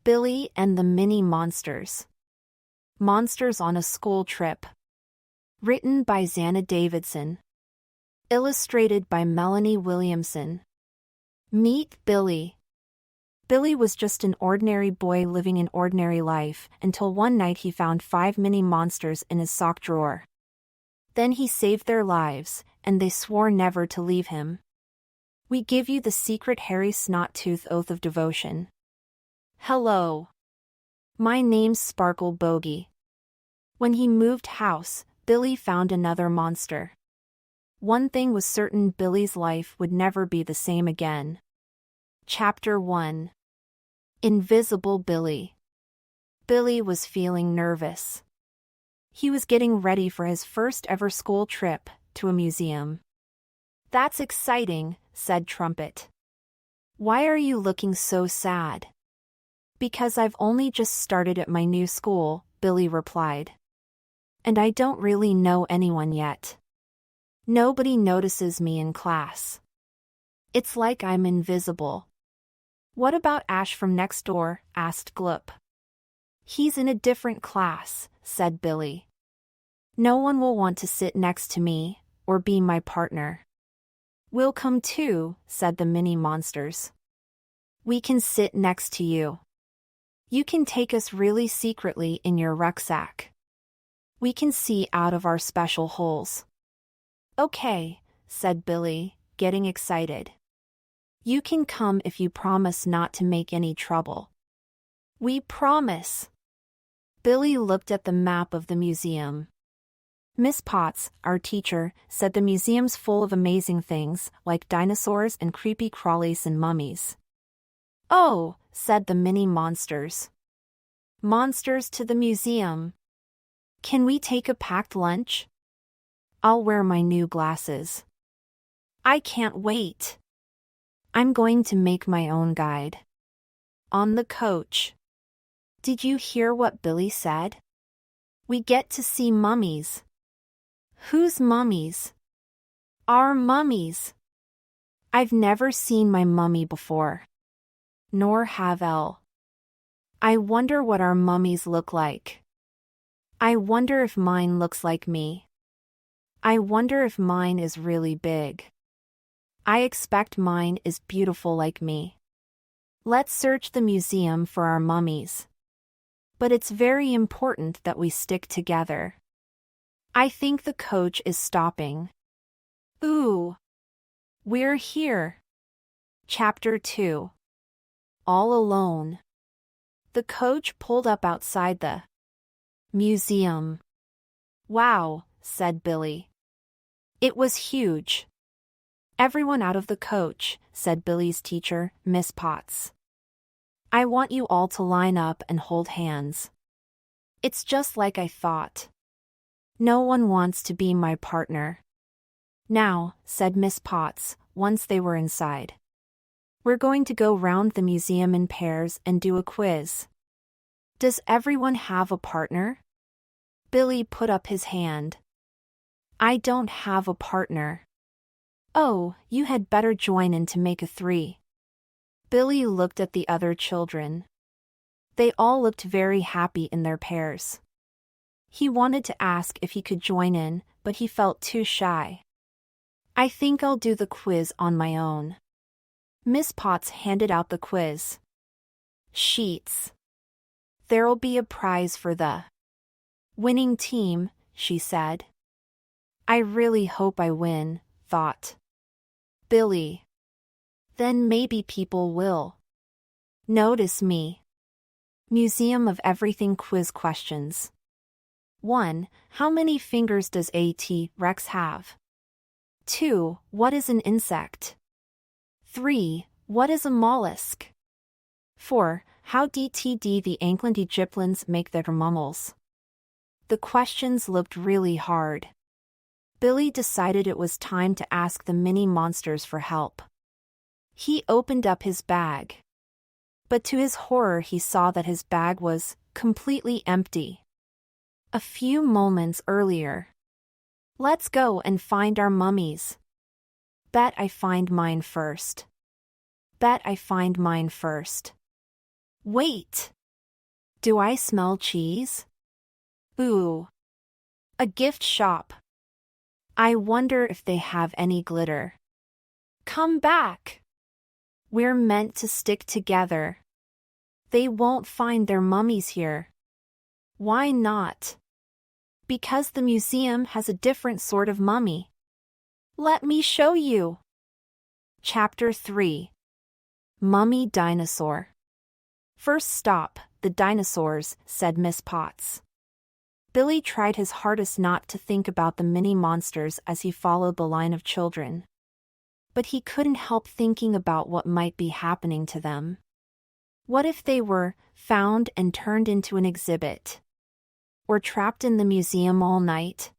Billy and the Mini Monsters. Monsters on a School Trip. Written by Zanna DAVISON. Illustrated by Melanie Williamson. Meet Billy. Billy was just an ordinary boy living an ordinary life until one night he found 5 mini monsters in his sock drawer. Then he saved their lives, and they swore never to leave him. We give you the secret Harry Snottooth oath of devotion. Hello. My name's Sparkle Bogey. When he moved house, Billy found another monster. One thing was certain: Billy's life would never be the same again. Chapter 1. Invisible Billy. Billy was feeling nervous. He was getting ready for his first ever school trip to a museum. That's exciting, said Trumpet. Why are you looking so sad? Because I've only just started at my new school, Billy replied. And I don't really know anyone yet. Nobody notices me in class. It's like I'm invisible. What about Ash from next door? Asked Gloop. He's in a different class, said Billy. No one will want to sit next to me, or be my partner. We'll come too, said the mini monsters. We can sit next to you. You can take us really secretly in your rucksack. We can see out of our special holes. Okay, said Billy, getting excited. You can come if you promise not to make any trouble. We promise. Billy looked at the map of the museum. Miss Potts, our teacher, said the museum's full of amazing things, like dinosaurs and creepy crawlies and mummies. Oh, said the mini monsters. Monsters to the museum. Can we take a packed lunch? I'll wear my new glasses. I can't wait. I'm going to make my own guide. On the coach. Did you hear what Billy said? We get to see mummies. Whose mummies? Our mummies. I've never seen my mummy before. Nor have Elle. I wonder what our mummies look like. I wonder if mine looks like me. I wonder if mine is really big. I expect mine is beautiful like me. Let's search the museum for our mummies. But it's very important that we stick together. I think the coach is stopping. Ooh. We're here. Chapter 2. All alone. The coach pulled up outside the museum. Wow, said Billy. It was huge. Everyone out of the coach, said Billy's teacher, Miss Potts. I want you all to line up and hold hands. It's just like I thought. No one wants to be my partner. Now, said Miss Potts, once they were inside. We're going to go round the museum in pairs and do a quiz. Does everyone have a partner? Billy put up his hand. I don't have a partner. Oh, you had better join in to make a 3. Billy looked at the other children. They all looked very happy in their pairs. He wanted to ask if he could join in, but he felt too shy. I think I'll do the quiz on my own. Miss Potts handed out the quiz sheets. There'll be a prize for the winning team, she said. I really hope I win, thought Billy. Then maybe people will notice me. Museum of Everything quiz questions. 1. How many fingers does a T-Rex have? 2. What is an insect? 3. What is a mollusk? 4. How did the ancient Egyptians make their mummels? The questions looked really hard. Billy decided it was time to ask the mini monsters for help. He opened up his bag. But to his horror he saw that his bag was completely empty. A few moments earlier. Let's go and find our mummies. Bet I find mine first. Bet I find mine first. Wait! Do I smell cheese? Ooh! A gift shop. I wonder if they have any glitter. Come back! We're meant to stick together. They won't find their mummies here. Why not? Because the museum has a different sort of mummy. Let me show you. Chapter 3. Mummy Dinosaur. First stop, the dinosaurs, said Miss Potts. Billy tried his hardest not to think about the mini monsters as he followed the line of children. But he couldn't help thinking about what might be happening to them. What if they were found and turned into an exhibit? Or trapped in the museum all night?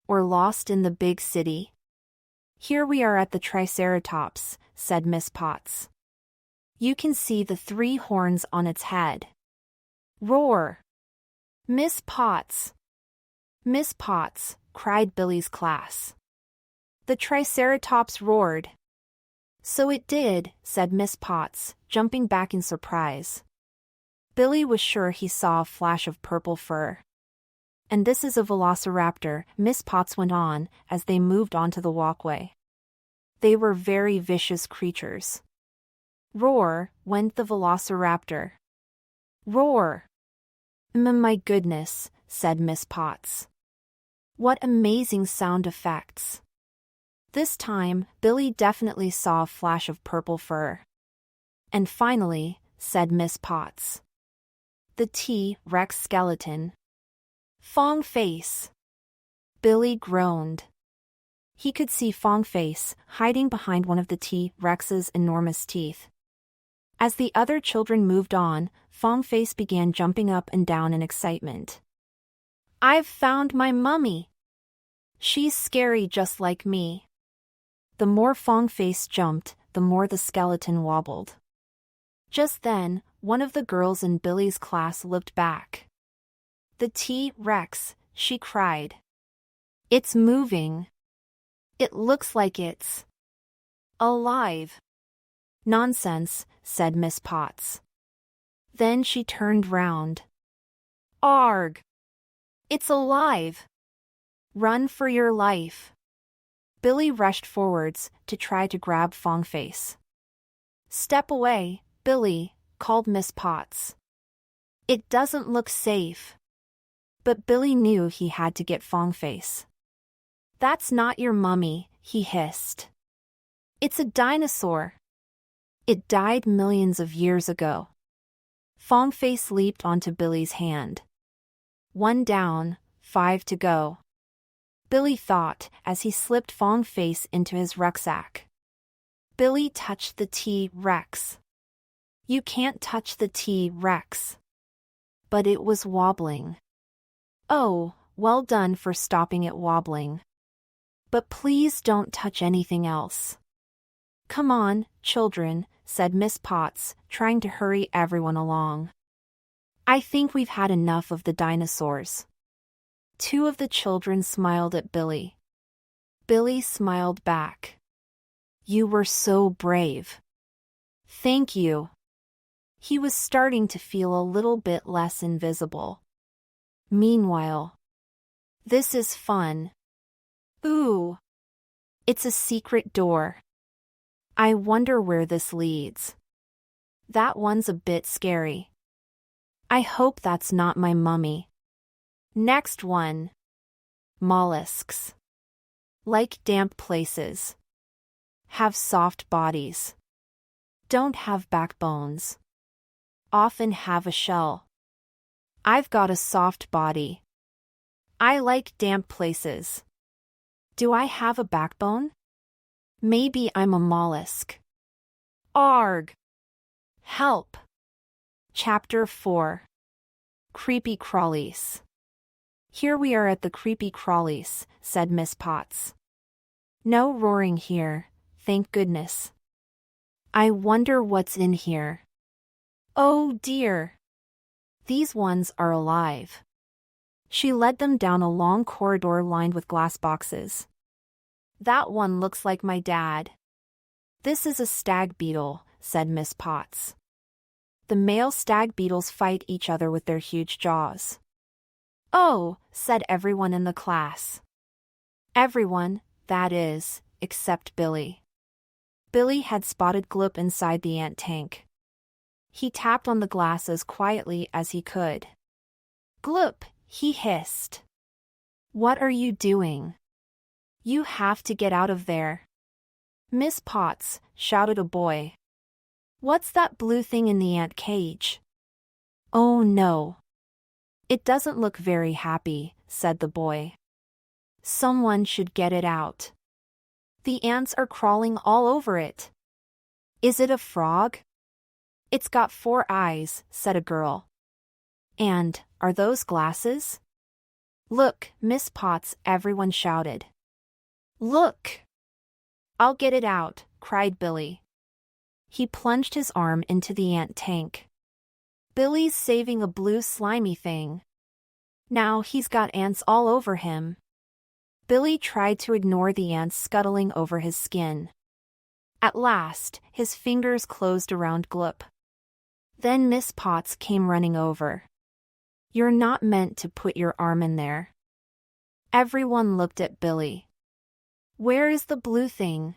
Or lost in the big city? Here we are at the Triceratops, said Miss Potts. You can see the 3 horns on its head. Roar! Miss Potts! Miss Potts, cried Billy's class. The Triceratops roared. So it did, said Miss Potts, jumping back in surprise. Billy was sure he saw a flash of purple fur. And this is a velociraptor, Miss Potts went on, as they moved onto the walkway. They were very vicious creatures. Roar, went the velociraptor. Roar! My goodness, said Miss Potts. What amazing sound effects. This time, Billy definitely saw a flash of purple fur. And finally, said Miss Potts. The T-Rex skeleton. Fong face. Billy groaned. He could see Fong face hiding behind one of the T-Rex's enormous teeth. As the other children moved on, Fong face began jumping up and down in excitement. I've found my mummy! She's scary just like me. The more Fong face jumped, the more the skeleton wobbled. Just then, one of the girls in Billy's class looked back. The T-Rex, she cried. It's moving. It looks like it's alive. Nonsense, said Miss Potts. Then she turned round. Arg! It's alive! Run for your life! Billy rushed forwards to try to grab Fong face. Step away, Billy, called Miss Potts. It doesn't look safe. But Billy knew he had to get Fong face. That's not your mummy, he hissed. It's a dinosaur. It died millions of years ago. Fong face leaped onto Billy's hand. 1 down, 5 to go. Billy thought as he slipped Fong face into his rucksack. Billy touched the T-Rex. You can't touch the T-Rex. But it was wobbling. Oh, well done for stopping it wobbling. But please don't touch anything else. Come on, children, said Miss Potts, trying to hurry everyone along. I think we've had enough of the dinosaurs. 2 of the children smiled at Billy. Billy smiled back. You were so brave. Thank you. He was starting to feel a little bit less invisible. Meanwhile, this is fun. Ooh! It's a secret door. I wonder where this leads. That one's a bit scary. I hope that's not my mummy. Next one. Mollusks. Like damp places. Have soft bodies. Don't have backbones. Often have a shell. I've got a soft body. I like damp places. Do I have a backbone? Maybe I'm a mollusk. Arg! Help! Chapter 4. Creepy Crawlies. Here we are at the creepy crawlies, said Miss Potts. No roaring here, thank goodness. I wonder what's in here. Oh dear! These ones are alive. She led them down a long corridor lined with glass boxes. That one looks like my dad. This is a stag beetle, said Miss Potts. The male stag beetles fight each other with their huge jaws. Oh, said everyone in the class. Everyone, that is, except Billy. Billy had spotted Gloop inside the ant tank. He tapped on the glass as quietly as he could. Gloop, he hissed. What are you doing? You have to get out of there. Miss Potts, shouted a boy. What's that blue thing in the ant cage? Oh no. It doesn't look very happy, said the boy. Someone should get it out. The ants are crawling all over it. Is it a frog? It's got 4 eyes, said a girl. And, are those glasses? Look, Miss Potts, everyone shouted. Look! I'll get it out, cried Billy. He plunged his arm into the ant tank. Billy's saving a blue slimy thing. Now he's got ants all over him. Billy tried to ignore the ants scuttling over his skin. At last, his fingers closed around Gloop. Then Miss Potts came running over. You're not meant to put your arm in there. Everyone looked at Billy. Where is the blue thing?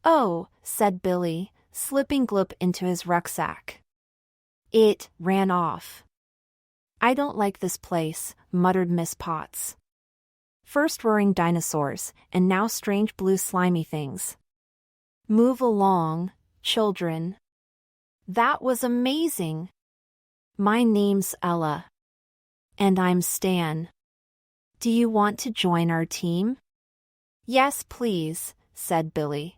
Oh, said Billy, slipping Gloop into his rucksack. It ran off. I don't like this place, muttered Miss Potts. First roaring dinosaurs, and now strange blue slimy things. Move along, children. That was amazing. My name's Ella. And I'm Stan. Do you want to join our team? Yes, please, said Billy.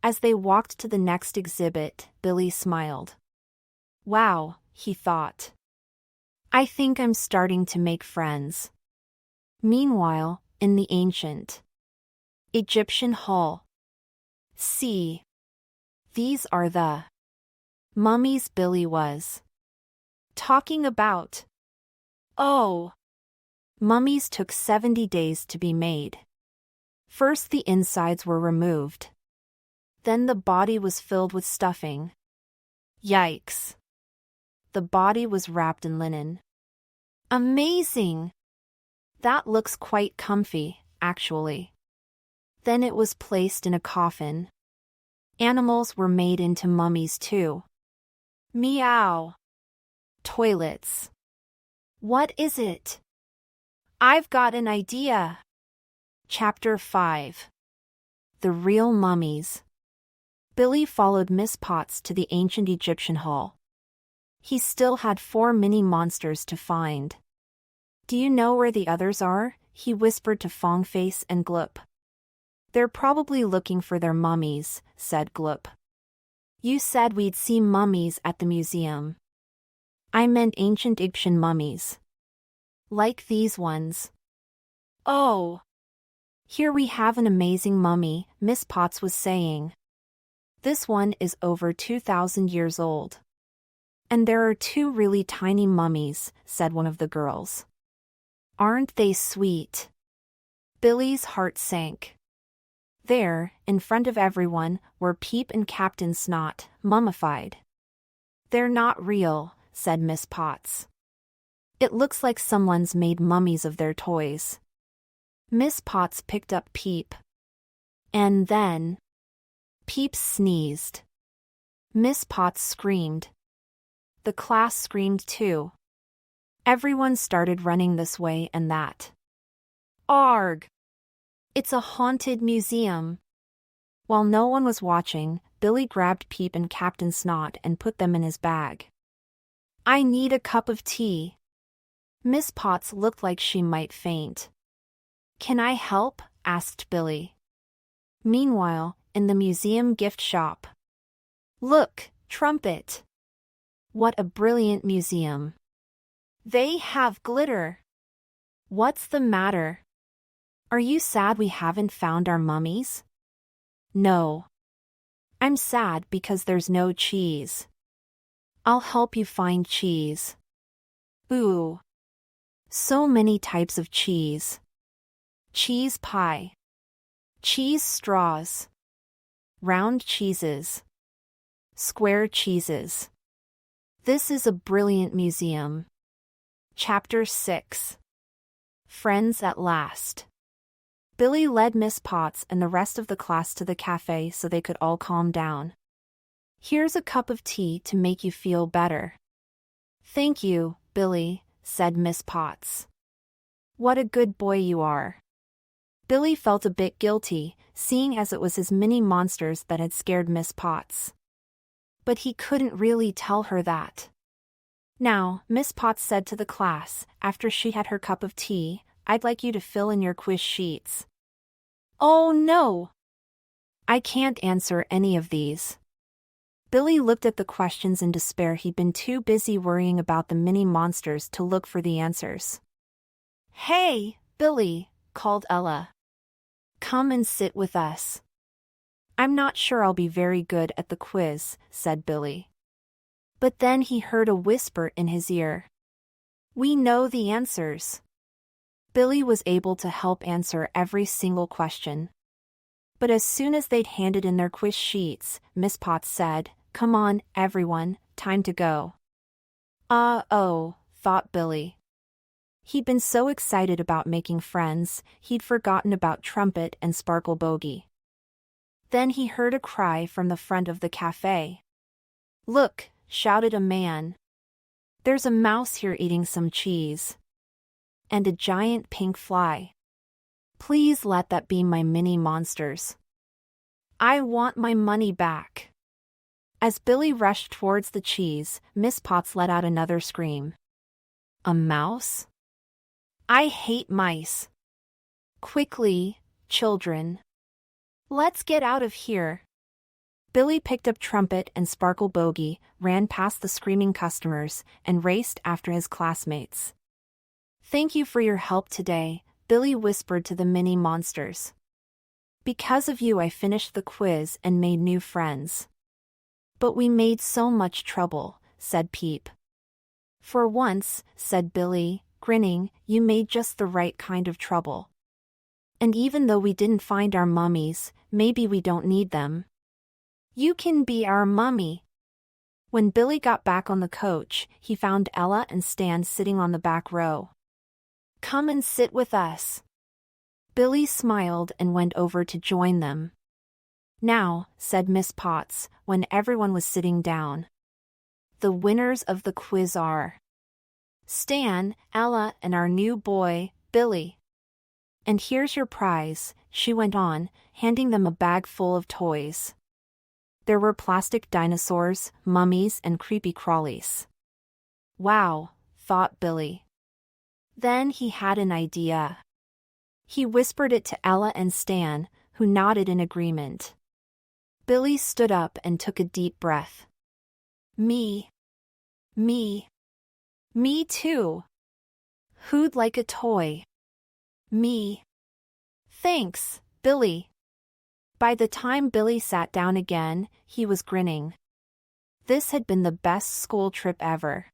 As they walked to the next exhibit, Billy smiled. Wow, he thought. I think I'm starting to make friends. Meanwhile, in the ancient Egyptian hall. See. These are the mummies Billy was talking about. Oh. Mummies took 70 days to be made. First the insides were removed. Then the body was filled with stuffing. Yikes. The body was wrapped in linen. Amazing! That looks quite comfy, actually. Then it was placed in a coffin. Animals were made into mummies too. Meow. Toilets. What is it? I've got an idea. Chapter 5. The Real Mummies. Billy followed Miss Potts to the ancient Egyptian hall. He still had 4 mini monsters to find. Do you know where the others are? He whispered to Fongface and Gloop. They're probably looking for their mummies, said Gloop. You said we'd see mummies at the museum. I meant ancient Egyptian mummies. Like these ones. Oh! Here we have an amazing mummy, Miss Potts was saying. This one is over 2,000 years old. And there are 2 really tiny mummies, said one of the girls. Aren't they sweet? Billy's heart sank. There, in front of everyone, were Peep and Captain Snot, mummified. They're not real, said Miss Potts. It looks like someone's made mummies of their toys. Miss Potts picked up Peep. And then Peep sneezed. Miss Potts screamed. The class screamed too. Everyone started running this way and that. Arg! It's a haunted museum. While no one was watching, Billy grabbed Peep and Captain Snot and put them in his bag. I need a cup of tea. Miss Potts looked like she might faint. Can I help? Asked Billy. Meanwhile, in the museum gift shop. Look, Trumpet. What a brilliant museum. They have glitter. What's the matter? Are you sad we haven't found our mummies? No. I'm sad because there's no cheese. I'll help you find cheese. Ooh. So many types of cheese. Cheese pie. Cheese straws. Round cheeses. Square cheeses. This is a brilliant museum. Chapter 6. Friends at Last. Billy led Miss Potts and the rest of the class to the cafe so they could all calm down. Here's a cup of tea to make you feel better. Thank you, Billy, said Miss Potts. What a good boy you are. Billy felt a bit guilty, seeing as it was his mini monsters that had scared Miss Potts. But he couldn't really tell her that. Now, Miss Potts said to the class, after she had her cup of tea, I'd like you to fill in your quiz sheets. Oh no! I can't answer any of these. Billy looked at the questions in despair. He'd been too busy worrying about the mini monsters to look for the answers. Hey, Billy, called Ella. Come and sit with us. I'm not sure I'll be very good at the quiz, said Billy. But then he heard a whisper in his ear. We know the answers. Billy was able to help answer every single question. But as soon as they'd handed in their quiz sheets, Miss Potts said, Come on, everyone, time to go. Oh, thought Billy. He'd been so excited about making friends, he'd forgotten about Trumpet and Sparkle Bogey. Then he heard a cry from the front of the cafe. Look, shouted a man. There's a mouse here eating some cheese. And a giant pink fly. Please let that be my mini monsters. I want my money back. As Billy rushed towards the cheese, Miss Potts let out another scream. A mouse? I hate mice. Quickly, children. Let's get out of here. Billy picked up Trumpet and Sparkle Bogey, ran past the screaming customers, and raced after his classmates. Thank you for your help today, Billy whispered to the mini monsters. Because of you I finished the quiz and made new friends. But we made so much trouble, said Peep. For once, said Billy, grinning, you made just the right kind of trouble. And even though we didn't find our mummies, maybe we don't need them. You can be our mummy. When Billy got back on the coach, he found Ella and Stan sitting on the back row. Come and sit with us. Billy smiled and went over to join them. Now, said Miss Potts, when everyone was sitting down. The winners of the quiz are Stan, Ella, and our new boy, Billy. And here's your prize, she went on, handing them a bag full of toys. There were plastic dinosaurs, mummies, and creepy crawlies. Wow, thought Billy. Then he had an idea. He whispered it to Ella and Stan, who nodded in agreement. Billy stood up and took a deep breath. Me too. Who'd like a toy? Me. Thanks, Billy. By the time Billy sat down again, he was grinning. This had been the best school trip ever.